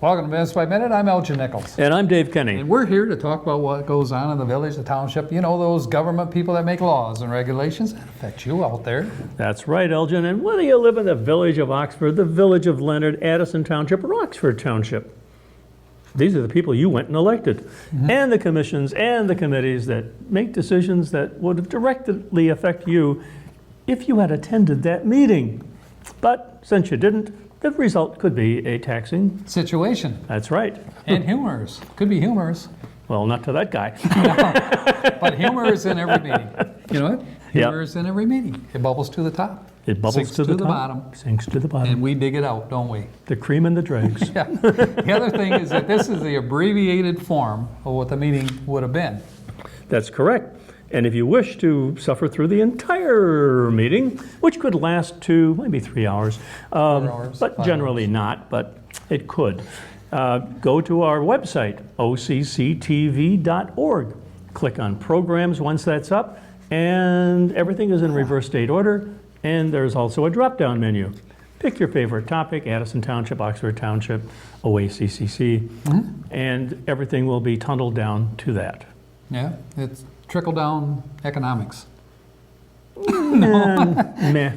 Welcome to Minutes by Minute. I'm Elgin Nichols. And I'm Dave Kenny. And we're here to talk about what goes on in the village, the township. You know, those government people that make laws and regulations that affect you out there. That's right, Elgin. And whether you live in the village of Oxford, the village of Leonard, Addison Township, or Oxford Township, these are the people you went and elected. And the commissions and the committees that make decisions that would directly affect you if you had attended that meeting. But since you didn't, the result could be a taxing. Situation. That's right. And humorous. Could be humorous. Well, not to that guy. But humor is in every meeting. You know what? Humor is in every meeting. It bubbles to the top. It bubbles Sinks to the top, bottom. sinks to the bottom. And we dig it out, don't we? The cream and the dregs. Yeah. The other thing is that this is the abbreviated form of what the meeting would have been. That's correct. And if you wish to suffer through the entire meeting, which could last to maybe 3 hours, 4 hours, but 5 generally hours. not, but it could, go to our website, OCCTV.org. Click on programs once that's up, and everything is in reverse date order, and there's also a drop-down menu. Pick your favorite topic, Addison Township, Oxford Township, OACCC, and everything will be tunneled down to that. Yeah, it's trickle-down economics. Meh.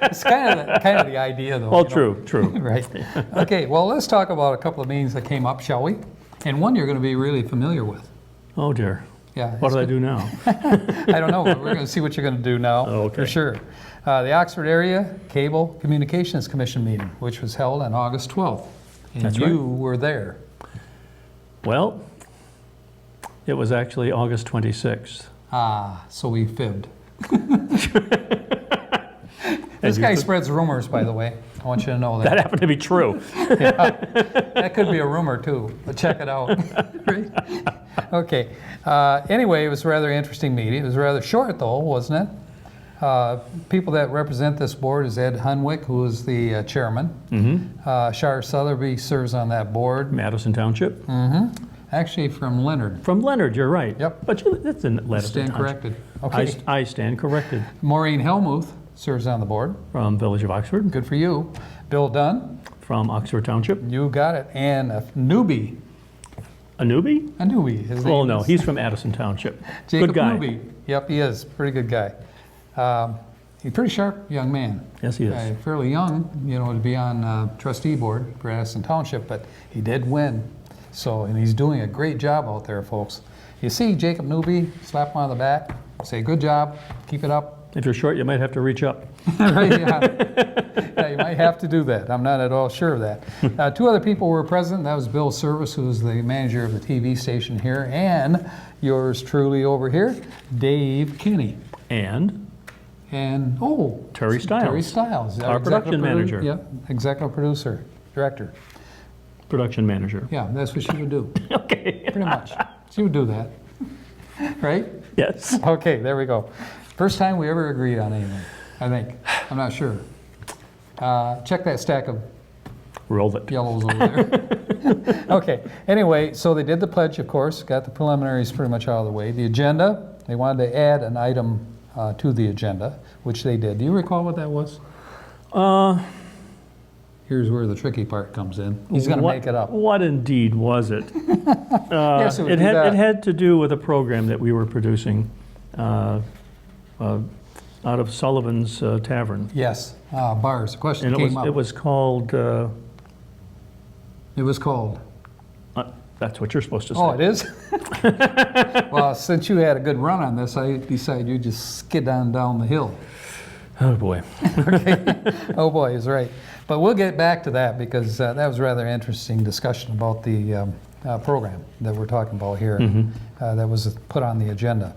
It's kind of the idea, though. Well, you know? true. Right. Okay, well, let's talk about a couple of meetings that came up, shall we? And one you're going to be really familiar with. Oh, dear. Yeah. What did I do now? I don't know, but we're going to see what you're going to do now, Okay. for sure. The Oxford Area Cable Communications Commission meeting, which was held on August 12th. And That's you right. were there. Well, it was actually August 26th. Ah, so we fibbed. This guy spreads rumors, by the way. I want you to know That that. happened to be true. That could be a rumor, too, but check it out. Right? Okay. Anyway, it was a rather interesting meeting. It was rather short, though, wasn't it? People that represent this board is Ed Hunwick, who is the chairman. Shar Southerby serves on that board. Madison Township. Actually, from Leonard. From Leonard, you're right. Yep. But that's in Madison Stand Township. corrected. Okay. I stand corrected. Maureen Helmuth serves on the board. From Village of Oxford. Good for you. Bill Dunn, From Oxford Township. you got it. And a newbie. A newbie? A newbie. His Well, name no, is he's from Addison Township. Jacob Good guy. Newby. Yep, he is. Pretty good guy. He's a pretty sharp young man. Yes, he is. Fairly young, you know, to be on trustee board for Addison Township, but he did win. So, and he's doing a great job out there, folks. You see Jacob Newby, slap him on the back, say, good job, keep it up. If you're short, you might have to reach up. Right, yeah. Yeah, you might have to do that. I'm not at all sure of that. Two other people were present. That was Bill Service, who's the manager of the TV station here, and yours truly over here, Dave Kenny. And And, Terry Stiles. Terry Stiles. Our production manager. Yep, executive producer, director. production manager. Yeah, that's what she would do, Okay. pretty much. She would do that, right? Yes. Okay, there we go. First time we ever agreed on anything, I think. I'm not sure. Check that stack of Roll it. yellows over there. Okay, anyway, so they did the pledge, of course, got the preliminaries pretty much out of the way. The agenda, they wanted to add an item to the agenda, which they did. Do you recall what that was? Here's where the tricky part comes in. He's going to make it up. What indeed was it? Yes, it would be that. It had to do with a program that we were producing out of Sullivan's Tavern. Yes, bars. The question And came up. it was called, It was called. that's what you're supposed to say. Oh, it is? Well, since you had a good run on this, I decided you just skid on down the hill. Oh, boy. Oh boy, he's right. But we'll get back to that because that was a rather interesting discussion about the program that we're talking about here that was put on the agenda.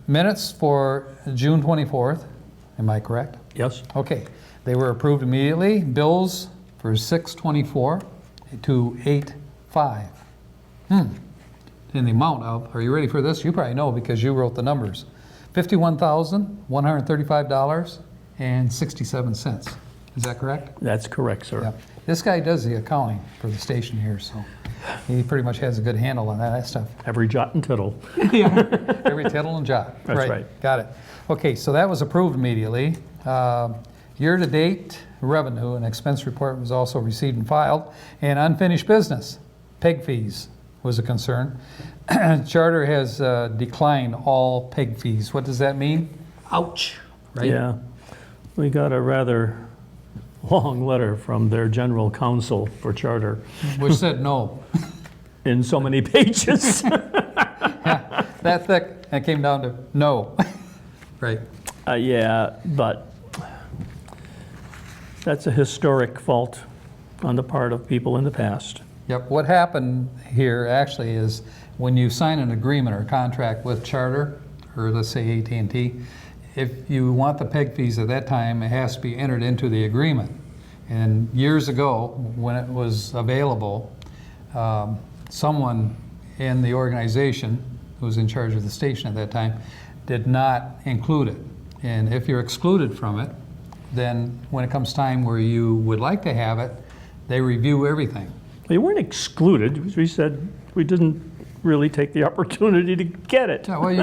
Minutes for June 24th, am I correct? Yes. Okay, they were approved immediately. Bills for 6/24 to 8/5. In the amount of, are you ready for this? You probably know because you wrote the numbers. $51,135.67. Is that correct? That's correct, sir. Yeah. This guy does the accounting for the station here, so he pretty much has a good handle on that stuff. Every jot and tittle. Every tittle and jot. That's right. Got it. Okay, so that was approved immediately. Year to date, revenue, an expense report was also received and filed. And unfinished business, PEG fees was a concern. Charter has declined all PEG fees. What does that mean? Ouch, right? Yeah. We got a rather long letter from their general counsel for charter Which said no. in so many pages. That thick, and it came down to no. Right. Yeah, but that's a historic fault on the part of people in the past. Yep. What happened here actually is when you sign an agreement or contract with Charter, or let's say AT&T, if you want the PEG fees at that time, it has to be entered into the agreement. And years ago, when it was available, someone in the organization who was in charge of the station at that time did not include it. And if you're excluded from it, then when it comes time where you would like to have it, they review everything. They weren't excluded. We said we didn't really take the opportunity to get it. Yeah, well, you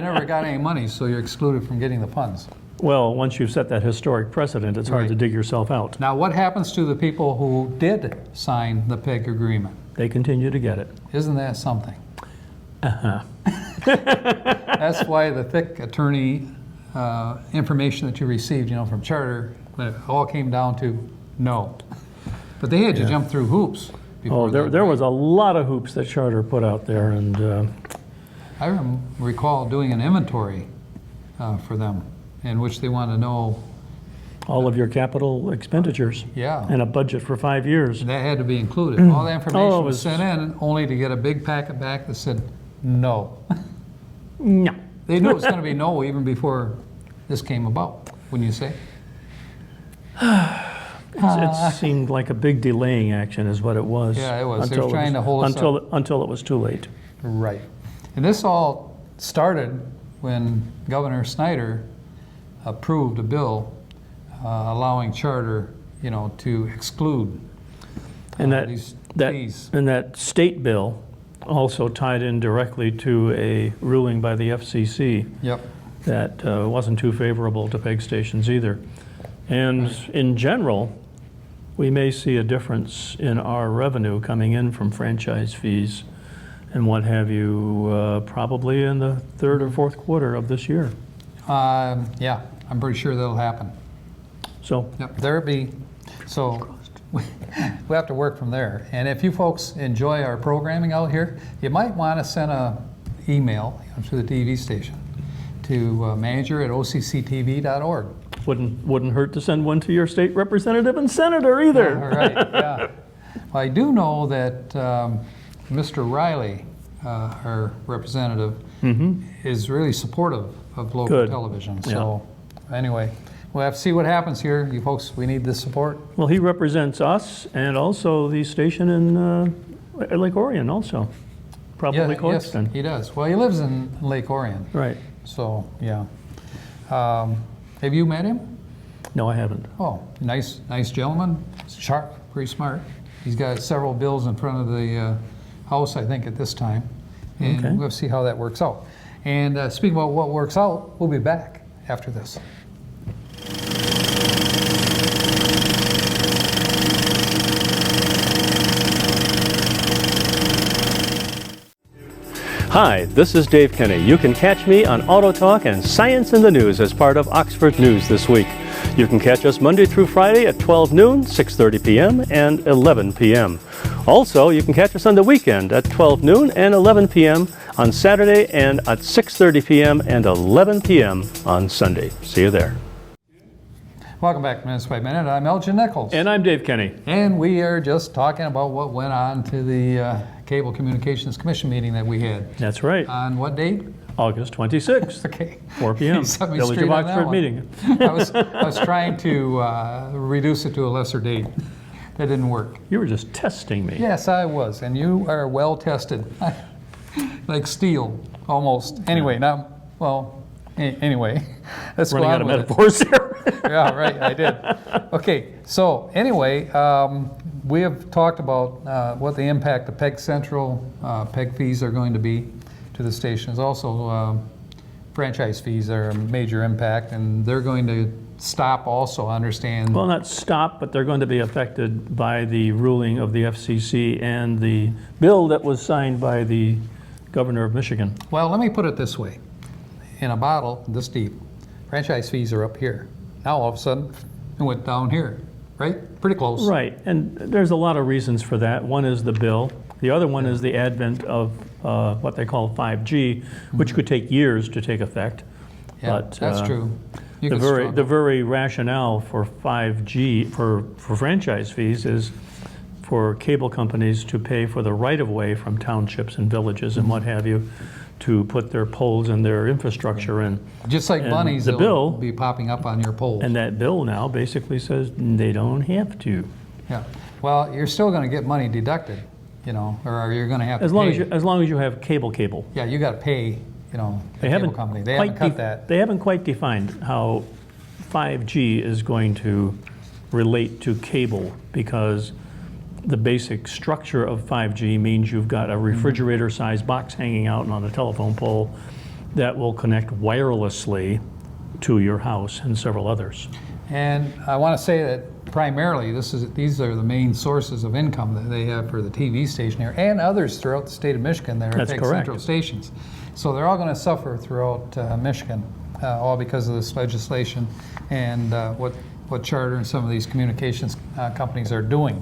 never got any money, so you're excluded from getting the funds. Well, once you've set that historic precedent, it's hard Right. to dig yourself out. Now, what happens to the people who did sign the PEG agreement? They continue to get it. Isn't that something? Uh-huh. That's why the thick attorney information that you received, from Charter, it all came down to no. But they had to jump through hoops. Oh, there was a lot of hoops that Charter put out there, and I recall doing an inventory for them in which they want to know, all of your capital expenditures yeah, and a budget for 5 years. that had to be included. All the information Oh, it was was- sent in only to get a big packet back that said no. No. They knew it was going to be no even before this came about, wouldn't you say? It seemed like a big delaying action is what it was. Yeah, it was. They were trying to hold us until it was too late. Right. And this all started when Governor Snyder approved a bill allowing Charter, to exclude And that, these that, fees. and that state bill also tied in directly to a ruling by the FCC Yep. that wasn't too favorable to PEG stations either. And in general, we may see a difference in our revenue coming in from franchise fees and what have you, probably in the third or fourth quarter of this year. Yeah, I'm pretty sure that'll happen. So, Yep, there it be. So we have to work from there. And if you folks enjoy our programming out here, you might want to send an email to the TV station to manager@occtv.org. wouldn't hurt to send one to your state representative and senator either. All right, yeah. Well, I do know that Mr. Riley, our representative, is really supportive of local Good. television. So anyway, we'll have to see what happens here. You folks, we need this support. Well, he represents us and also the station in Lake Orion also, probably Yes, Clarkston. he does. Well, he lives in Lake Orion, Right. so yeah. Have you met him? No, I haven't. Oh, nice gentleman, sharp, pretty smart. He's got several bills in front of the House, I think, at this time. And Okay. we'll see how that works out. And speaking about what works out, we'll be back after this. Hi, this is Dave Kenny. You can catch me on Auto Talk and Science in the News as part of Oxford News this week. You can catch us Monday through Friday at 12 noon, 6:30 p.m., and 11 p.m. Also, you can catch us on the weekend at 12 noon and 11 p.m. on Saturday and at 6:30 p.m. and 11 p.m. on Sunday. See you there. Welcome back to Minutes by Minute. I'm Elgin Nichols. And I'm Dave Kenny. And we are just talking about what went on to the Cable Communications Commission meeting that we had. That's right. On what date? August 26th, Okay. 4 p.m. You set me Village straight of on that Oxford one. meeting. I was trying to reduce it to a lesser date. That didn't work. You were just testing me. Yes, I was, and you are well tested, like steel, almost. Anyway, now, well, anyway, let's go Running on out of with it. metaphors there. Yeah, right, I did. Okay, so anyway, we have talked about what the impact of PEG Central, PEG fees are going to be to the stations. Also, franchise fees are a major impact, and they're going to stop also, understand. Well, not stop, but they're going to be affected by the ruling of the FCC and the bill that was signed by the governor of Michigan. Well, let me put it this way. In a bottle this deep, franchise fees are up here. Now all of a sudden, it went down here, right? Pretty close. Right, and there's a lot of reasons for that. One is the bill. The other one is the advent of what they call 5G, which could take years to take effect. Yeah, But, that's true. You The could very, struggle. the very rationale for 5G, for franchise fees is for cable companies to pay for the right-of-way from townships and villages and what have you, to put their poles and their infrastructure in. Just like and bunnies, the they'll bill- be popping up on your poles. And that bill now basically says they don't have to. Yeah. Well, you're still going to get money deducted, you know, or you're going to have to As long pay. as you have cable. Yeah, you got to pay, you know, the They cable haven't company. They haven't cut that. They haven't quite defined how 5G is going to relate to cable, because the basic structure of 5G means you've got a refrigerator-sized box hanging out on a telephone pole that will connect wirelessly to your house and several others. And I want to say that primarily these are the main sources of income that they have for the TV station here and others throughout the state of Michigan that are That's big correct. central stations. So they're all going to suffer throughout Michigan, all because of this legislation and what Charter and some of these communications companies are doing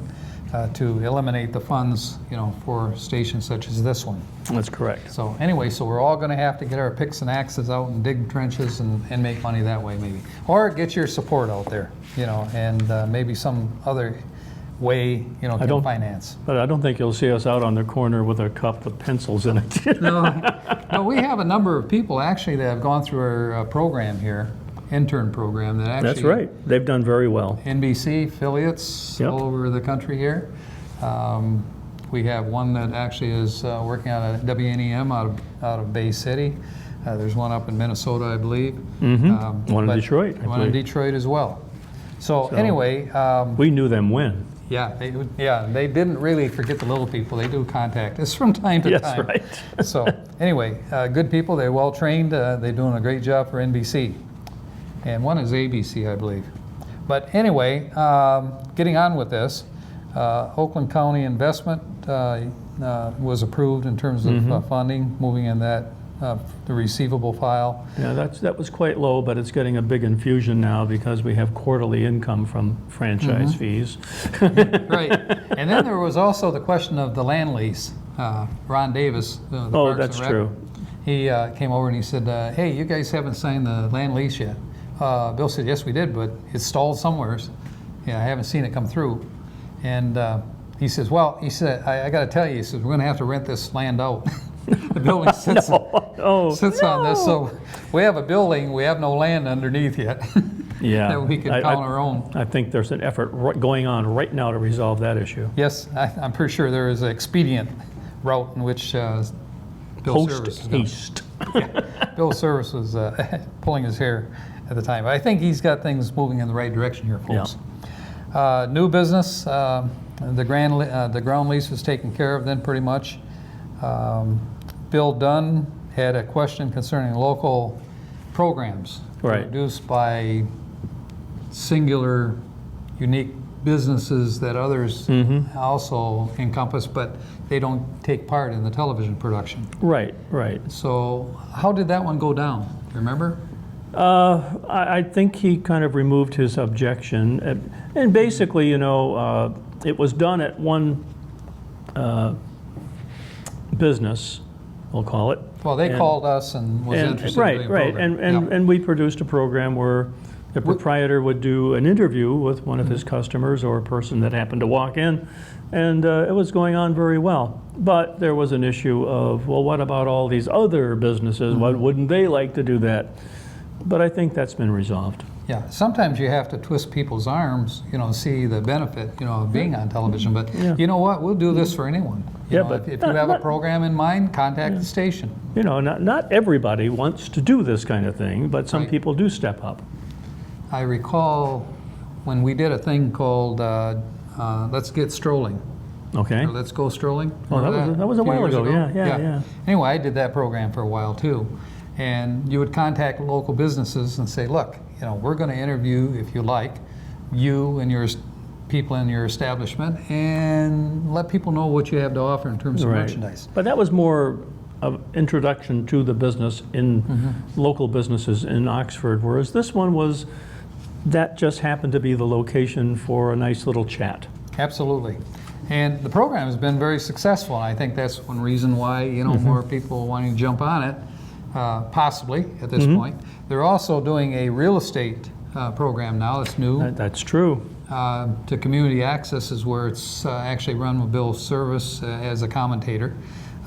to eliminate the funds, you know, for stations such as this one. That's correct. So anyway, so we're all going to have to get our picks and axes out and dig trenches and make money that way maybe. Or get your support out there, you know, and maybe some other way, you know, can finance. But I don't think you'll see us out on the corner with a cup with pencils in it. No, we have a number of people actually that have gone through our program here, intern program, that actually. That's right. They've done very well. NBC affiliates Yep. all over the country here. We have one that actually is working out at WNEM out of Bay City. There's one up in Minnesota, I believe. One in but Detroit, I One in believe. Detroit as well. So anyway, We knew them when. they didn't really forget the little people. They do contact us from time to Yes, time. right. So anyway, good people. They're well trained. They're doing a great job for NBC. And one is ABC, I believe. But anyway, getting on with this, Oakland County Investment was approved in terms of funding, moving in that the receivable file. Yeah, that was quite low, but it's getting a big infusion now because we have quarterly income from franchise fees. Right. And then there was also the question of the land lease. Ron Davis, the Oh, Parks and that's Rec, true. he came over and he said, hey, you guys haven't signed the land lease yet. Bill said, yes, we did, but it's stalled somewhere. Yeah, I haven't seen it come through. And he says, well, he said, I got to tell you, he says, we're going to have to rent this land out. The building sits on this. So we have a building, we have no land underneath yet. Yeah. That we can count our own. I think there's an effort going on right now to resolve that issue. Yes, I'm pretty sure there is an expedient route in which Bill Service is going. Post-haste. Bill Service was pulling his hair at the time. But I think he's got things moving in the right direction here, folks. New business, the ground lease was taken care of then pretty much. Bill Dunn had a question concerning local programs produced by singular, unique businesses that others also encompass, but they don't take part in the television production. Right. So how did that one go down? Remember? I think he kind of removed his objection. And basically, you know, it was done at one business, we'll call it. Well, they called us and was interested in doing a Right, program. and we produced a program where the proprietor would do an interview with one of his customers or a person that happened to walk in, and it was going on very well. But there was an issue of, well, what about all these other businesses? Why wouldn't they like to do that? But I think that's been resolved. Yeah, sometimes you have to twist people's arms, you know, see the benefit, you know, of being on television. But you know what? We'll do this for anyone. You know, but if you have a program in mind, contact the station. You know, not everybody wants to do this kind of thing, but some people do step up. I recall when we did a thing called Let's Get Strolling. Okay. Or Let's Go Strolling. Oh, Remember that was a few while years ago. Yeah. Anyway, I did that program for a while too. And you would contact local businesses and say, look, we're going to interview, if you like, you and your people in your establishment, and let people know what you have to offer in terms of merchandise. But that was more of introduction to the business in local businesses in Oxford, whereas this one was, that just happened to be the location for a nice little chat. Absolutely. And the program has been very successful, and I think that's one reason why more people wanting to jump on it, possibly at this point. They're also doing a real estate program now that's new. That's true. To Community Access is where it's actually run with Bill Service as a commentator.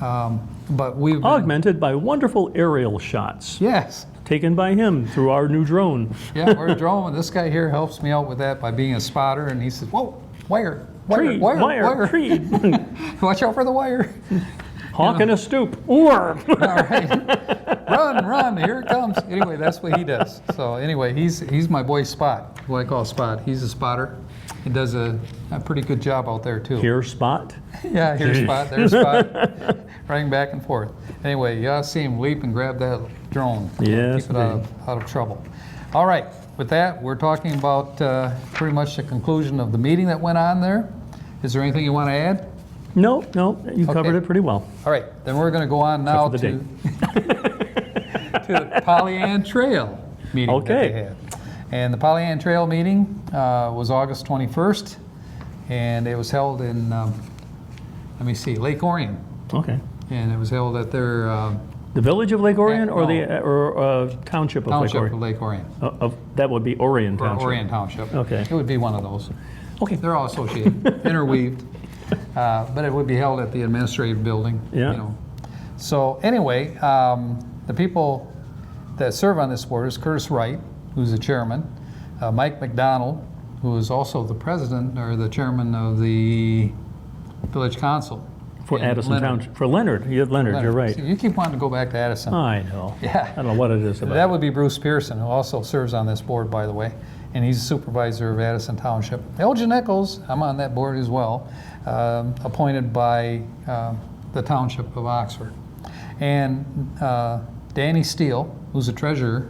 But we've augmented by wonderful aerial shots. Yes. Taken by him through our new drone. Yeah, we're a drone. This guy here helps me out with that by being a spotter, and he says, "Whoa, wire, Tree, wire. Tree. Watch out for the wire." Hawk in a stoop. Or. All right. Run, here it comes. Anyway, that's what he does. So anyway, he's my boy Spot, who I call Spot. He's a spotter. He does a pretty good job out there too. Here, Spot. Yeah, here's Spot, there's Spot, running back and forth. Anyway, you ought to see him leap and grab that drone. Yes, keep it out of trouble. All right, with that, we're talking about pretty much the conclusion of the meeting that went on there. Is there anything you want to add? No, you covered it pretty well. All right, then we're going to go on now to the Pollyant Trail meeting that they had. And the Pollyant Trail meeting was August 21st, and it was held in, Lake Orion. Okay. And it was held at their the village of Lake Orion, or no. the township of Lake Orion. That would be Orion Township. Or Orion Township. Okay. It would be one of those. Okay. They're all associated, interweaved. But it would be held at the administrative building. Yeah. So anyway, the people that serve on this board is Curtis Wright, who's the chairman, Mike McDonald, who is also the president or the chairman of the village council. For Addison Township. For Leonard. You have Leonard, you're right. So you keep wanting to go back to Addison. I know. Yeah. I don't know what it is about that would be Bruce Pearson, who also serves on this board, by the way, and he's a supervisor of Addison Township. Elgin Nichols, I'm on that board as well, appointed by the Township of Oxford. And Danny Steele, who's the treasurer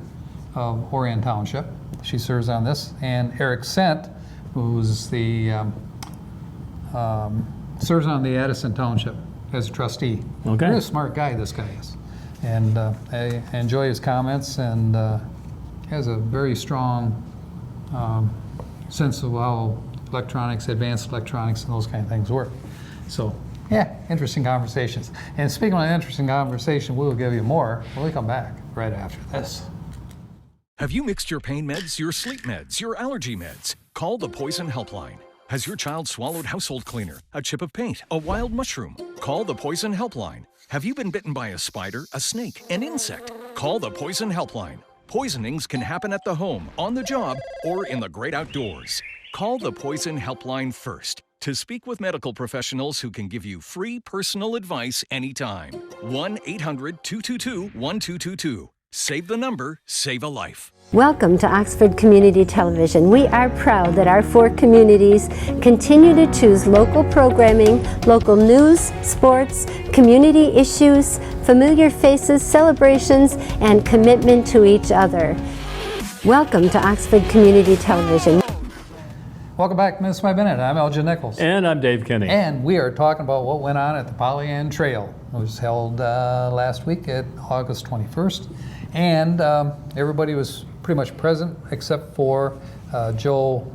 of Orion Township, she serves on this, and Eric Sent, who's the serves on the Addison Township as a trustee. Okay. He's a smart guy, this guy is. And I enjoy his comments, and has a very strong sense of how advanced electronics and those kind of things work. So, yeah, interesting conversations. And speaking of interesting conversation, we'll give you more when we come back right after this. Have you mixed your pain meds, your sleep meds, your allergy meds? Call the Poison Helpline. Has your child swallowed household cleaner, a chip of paint, a wild mushroom? Call the Poison Helpline. Have you been bitten by a spider, a snake, an insect? Call the Poison Helpline. Poisonings can happen at the home, on the job, or in the great outdoors. Call the Poison Helpline first to speak with medical professionals who can give you free personal advice anytime. 1-800-222-1222. Save the number, save a life. Welcome to Oxford Community Television. We are proud that our 4 communities continue to choose local programming, local news, sports, community issues, familiar faces, celebrations, and commitment to each other. Welcome to Oxford Community Television. Welcome back, Minutes by Minute. I'm Elgin Nichols. And I'm Dave Kenny. And we are talking about what went on at the Pollyant Trail. It was held last week at August 21st. And everybody was pretty much present except for Joe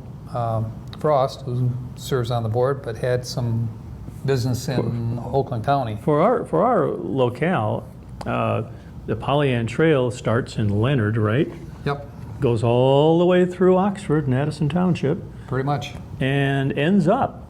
Frost, who serves on the board, but had some business in Oakland County. For our locale, the Pollyant Trail starts in Leonard, right? Yep. Goes all the way through Oxford and Addison Township. Pretty much. And ends up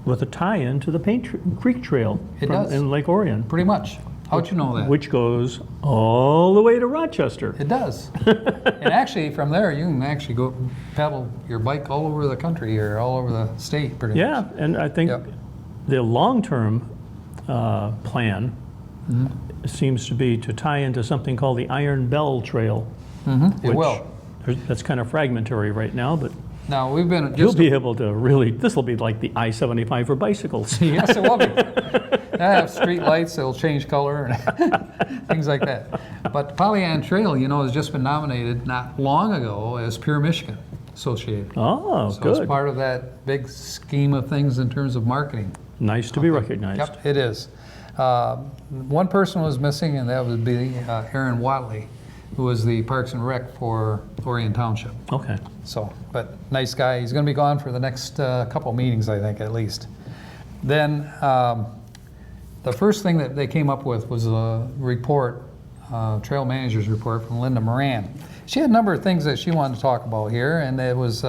with a tie-in to the Paint Creek Trail in Lake Orion. Pretty much. How'd you know that? Which goes all the way to Rochester. It does. And actually, from there, you can actually go pedal your bike all over the country or all over the state, pretty much. Yeah, and I think the long-term plan seems to be to tie into something called the Iron Bell Trail. It will. That's kind of fragmentary right now, but Now, we've been You'll just... be able to really, this will be like the I-75 for bicycles. Yes, it will be. I have street lights that'll change color and things like that. But the Pollyant Trail, you know, has just been nominated not long ago as Pure Michigan Associated. Oh, So good. it's part of that big scheme of things in terms of marketing. Nice to be recognized. Yep, it is. One person was missing, and that would be Aaron Watley, who was the Parks and Rec for Orion Township. Okay. So, but nice guy. He's going to be gone for the next couple meetings, I think, at least. Then the first thing that they came up with was a report, trail manager's report from Linda Moran. She had a number of things that she wanted to talk about here, and it was,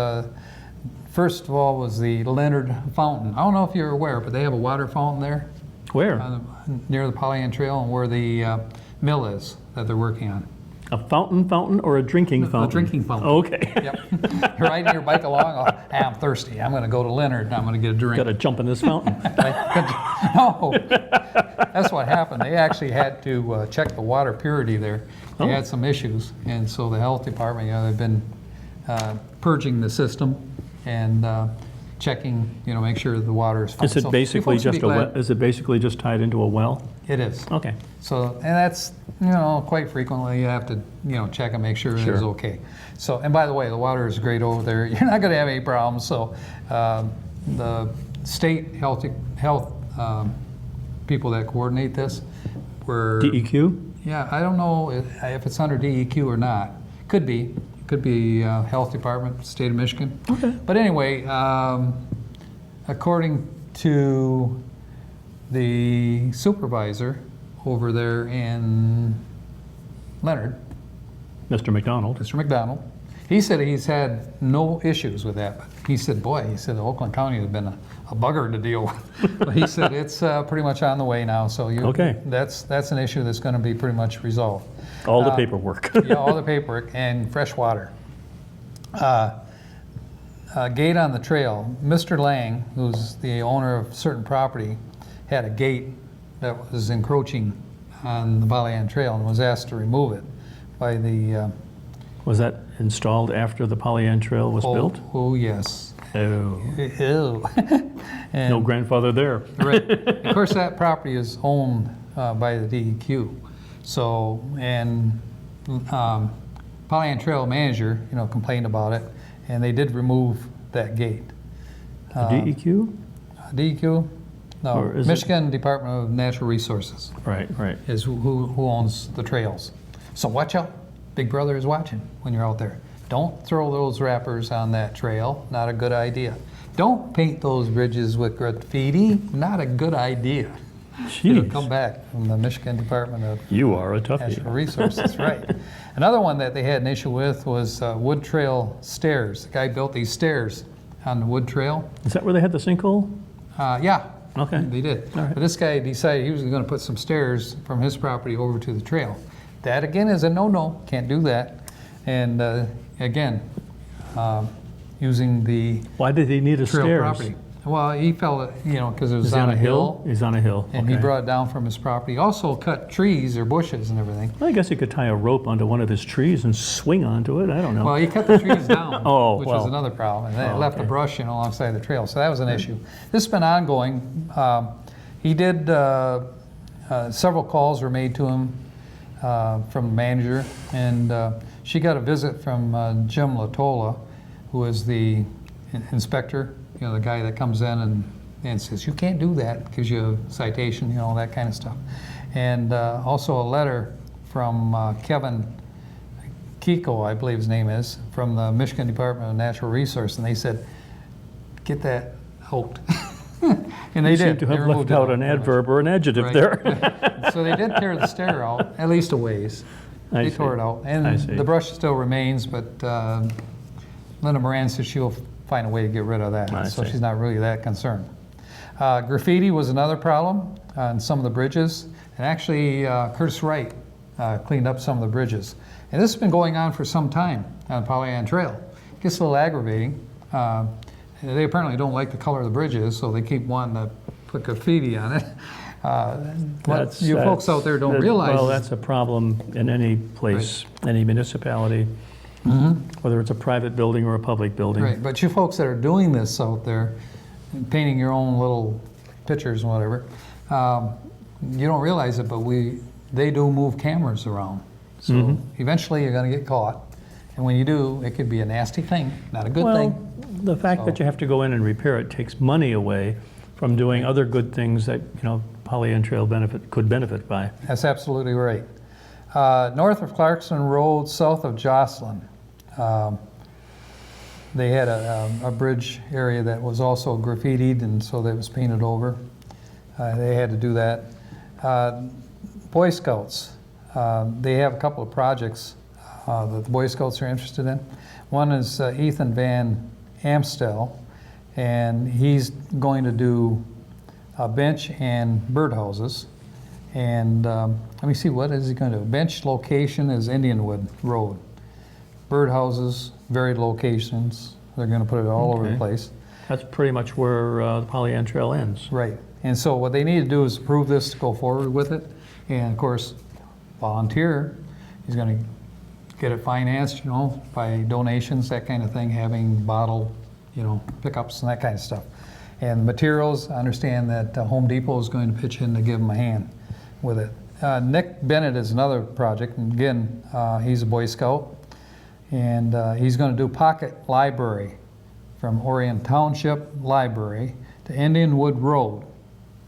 first of all, was the Leonard Fountain. I don't know if you're aware, but they have a water fountain there Where? near the Pollyant Trail and where the mill is that they're working on. A fountain or a drinking fountain? A drinking fountain. Okay. Yep. You're riding your bike along. Oh, I'm thirsty. I'm going to go to Leonard and I'm going to get a drink. Got to jump in this fountain. No, that's what happened. They actually had to check the water purity there. They had some issues, and so the health department, you know, they've been purging the system and checking, you know, make sure the water is fine. Is it So basically you folks just be glad- is it basically just tied into a well? It is. Okay. So, and that's, you know, quite frequently you have to, you know, check and make sure Sure. it's okay. So, and by the way, the water is great over there. You're not going to have any problems. So, the state health people that coordinate this were... DEQ? Yeah, I don't know if it's under DEQ or not. Could be. Could be Health Department, State of Michigan. Okay. But anyway, according to the supervisor over there in Leonard, Mr. McDonald? Mr. McDonald, he said he's had no issues with that. But he said, boy, he said Oakland County has been a bugger to deal with. But he said it's pretty much on the way now. So Okay. that's an issue that's going to be pretty much resolved. All the paperwork. Yeah, all the paperwork and fresh water. Gate on the trail. Mr. Lang, who's the owner of certain property, had a gate that was encroaching on the Pollyant Trail and was asked to remove it by the... Was that installed after the Pollyant Trail was built? Oh, yes. Oh, Ew. And- no grandfather there. Right. Of course, that property is owned by the DEQ. So, and Pollyant Trail manager, you know, complained about it, and they did remove that gate. DEQ? DEQ? No, Or is it- Michigan Department of Natural Resources Right, right. is who owns the trails. So watch out. Big Brother is watching when you're out there. Don't throw those wrappers on that trail. Not a good idea. Don't paint those bridges with graffiti. Not a good idea. It'll come Jeez, back from the Michigan Department of you are a Natural toughie. Resources, right. Another one that they had an issue with was Wood Trail stairs. The guy built these stairs on the Wood Trail. Is that where they had the sinkhole? Yeah, Okay. they did. All right. But this guy decided he was going to put some stairs from his property over to the trail. That again is a no-no. Can't do that. And again, using the Why did he need a trail stairs? property. Well, he felt, you know, because it was Is he on a hill. He's on a hill. And he okay. brought it down from his property. He also cut trees or bushes and everything. Well, I guess he could tie a rope onto one of his trees and swing onto it. I don't know. Well, he cut the trees down, Oh, which well. was another problem. And then it left the okay. brush, you know, alongside the trail. So that was an issue. This has been ongoing. He did, several calls were made to him from the manager. And she got a visit from Jim Latola, who is the inspector, you know, the guy that comes in and says, you can't do that, gives you a citation, you know, that kind of stuff. And also a letter from Kevin Kiko, I believe his name is, from the Michigan Department of Natural Resources, and they said, get that out. And they You did. seem to They have removed left out it an pretty much. adverb or an adjective Right. there. So they did tear the stair out, at least a ways. I They see. tore it out. I And see. the brush still remains, but Linda Moran says she'll find a way to get rid of that. I So see. she's not really that concerned. Graffiti was another problem on some of the bridges. And actually, Curtis Wright cleaned up some of the bridges. And this has been going on for some time on Pollyant Trail. It gets a little aggravating. They apparently don't like the color of the bridges, so they keep wanting to put graffiti on it. What you folks out there don't realize. Well, that's a problem in any place, any municipality. whether it's a private building or a public building. Right, but you folks that are doing this out there, painting your own little pictures and whatever, you don't realize it, but they do move cameras around. So eventually you're going to get caught. And when you do, it could be a nasty thing, not a good Well, thing. the fact that you have to go in and repair it takes money away from doing other good things that, Polly Ann Trail could benefit by. That's absolutely right. North of Clarkson Road, south of Jocelyn, they had a bridge area that was also graffitied, and so that was painted over. They had to do that. Boy Scouts, they have a couple of projects that the Boy Scouts are interested in. One is Ethan Van Amstel, and he's going to do a bench and birdhouses. And let me see, what is he going to do? Bench location is Indianwood Road. Birdhouses, varied locations. They're going to put it all over the Okay. place. That's pretty much where the Polly Ann Trail ends. Right. And so what they need to do is approve this to go forward with it. And of course, volunteer. He's going to get it financed, by donations, that kind of thing, having bottle, pickups and that kind of stuff. And materials, I understand that Home Depot is going to pitch in to give them a hand with it. Nick Bennett is another project, and again, he's a Boy Scout, and he's going to do Pocket Library from Orion Township Library to Indianwood Road,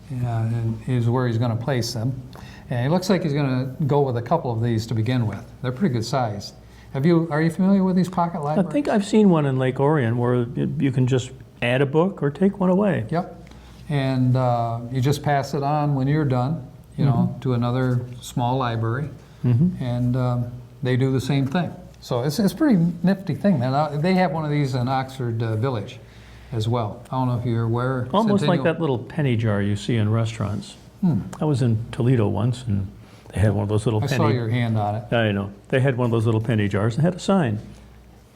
and is where he's going to place them. And it looks like he's going to go with a couple of these to begin with. They're pretty good size. Are you familiar with these Pocket I Libraries? think I've seen one in Lake Orion where you can just add a book or take one away. Yep. And you just pass it on when you're done, to another small library, and they do the same thing. So it's a pretty nifty thing. And they have one of these in Oxford Village as well. I don't know if you're aware. Almost like Centennial- that little penny jar you see in restaurants. I was in Toledo once, and they had one of those little I penny... saw your hand on it. I know. They had one of those little penny jars and had a sign.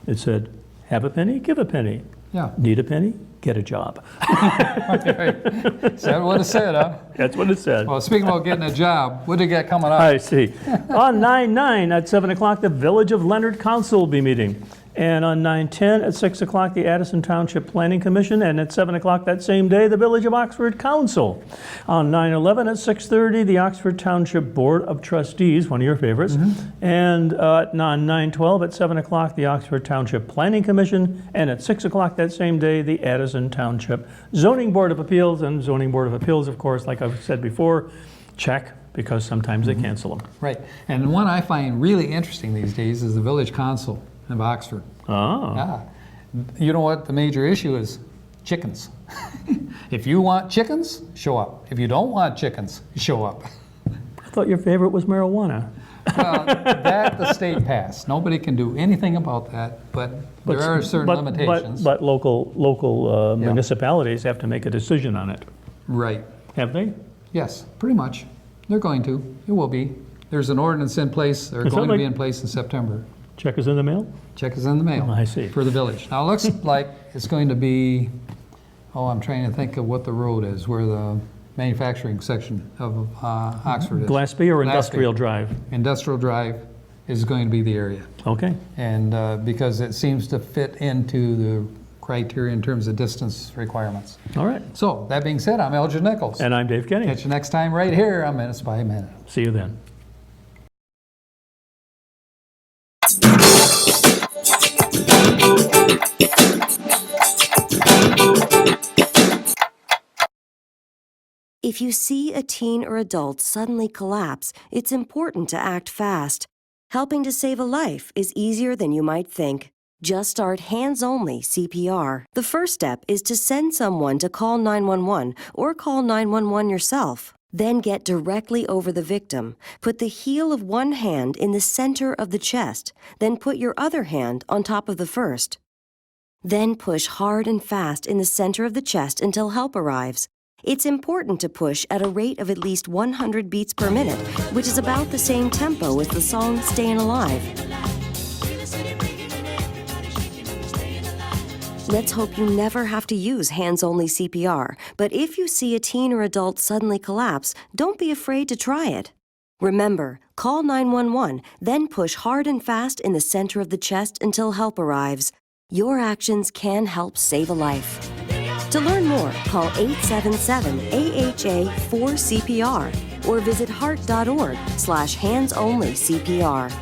It said, have a penny, give a penny. Yeah. Need a penny, get a job. Is that what it said, huh? That's what it said. Well, speaking about getting a job, what do you got coming up? I see. On 9/9 at 7 o'clock, the Village of Leonard Council will be meeting. And on 9/10 at 6 o'clock, the Addison Township Planning Commission. And at 7 o'clock that same day, the Village of Oxford Council. On 9/11 at 6:30, the Oxford Township Board of Trustees, one of your favorites. And on 9/12 at 7 o'clock, the Oxford Township Planning Commission. And at 6 o'clock that same day, the Addison Township Zoning Board of Appeals. And Zoning Board of Appeals, of course, like I've said before, check, because sometimes they cancel them. Right. And one I find really interesting these days is the Village Council of Oxford. Oh. You know what the major issue is? Chickens. If you want chickens, show up. If you don't want chickens, show up. I thought your favorite was marijuana. Well, that the state passed. Nobody can do anything about that, but there are certain limitations. But local municipalities have to make a decision on it. Right. Have they? Yes, pretty much. They're going to. It will be. There's an ordinance in place. They're Is that going to be like- in place in September. Check is in the mail? Check is in the mail. Oh, I see. For the village. Now, it looks like it's going to be, I'm trying to think of what the road is, where the manufacturing section of Oxford is. Glassby or Glassby. Industrial Drive? Industrial Drive is going to be the area. Okay. And because it seems to fit into the criteria in terms of distance requirements. All right. So, that being said, I'm Elgin Nichols. And I'm Dave Kenny. Catch you next time right here on Minutes by Minute. See you then. If you see a teen or adult suddenly collapse, it's important to act fast. Helping to save a life is easier than you might think. Just start hands-only CPR. The first step is to send someone to call 911 or call 911 yourself. Then get directly over the victim. Put the heel of one hand in the center of the chest, then put your other hand on top of the first. Then push hard and fast in the center of the chest until help arrives. It's important to push at a rate of at least 100 beats per minute, which is about the same tempo as the song Stayin' Alive. Let's hope you never have to use hands-only CPR, but if you see a teen or adult suddenly collapse, don't be afraid to try it. Remember, call 911, then push hard and fast in the center of the chest until help arrives. Your actions can help save a life. To learn more, call 877-AHA-4CPR or visit heart.org/hands-only CPR.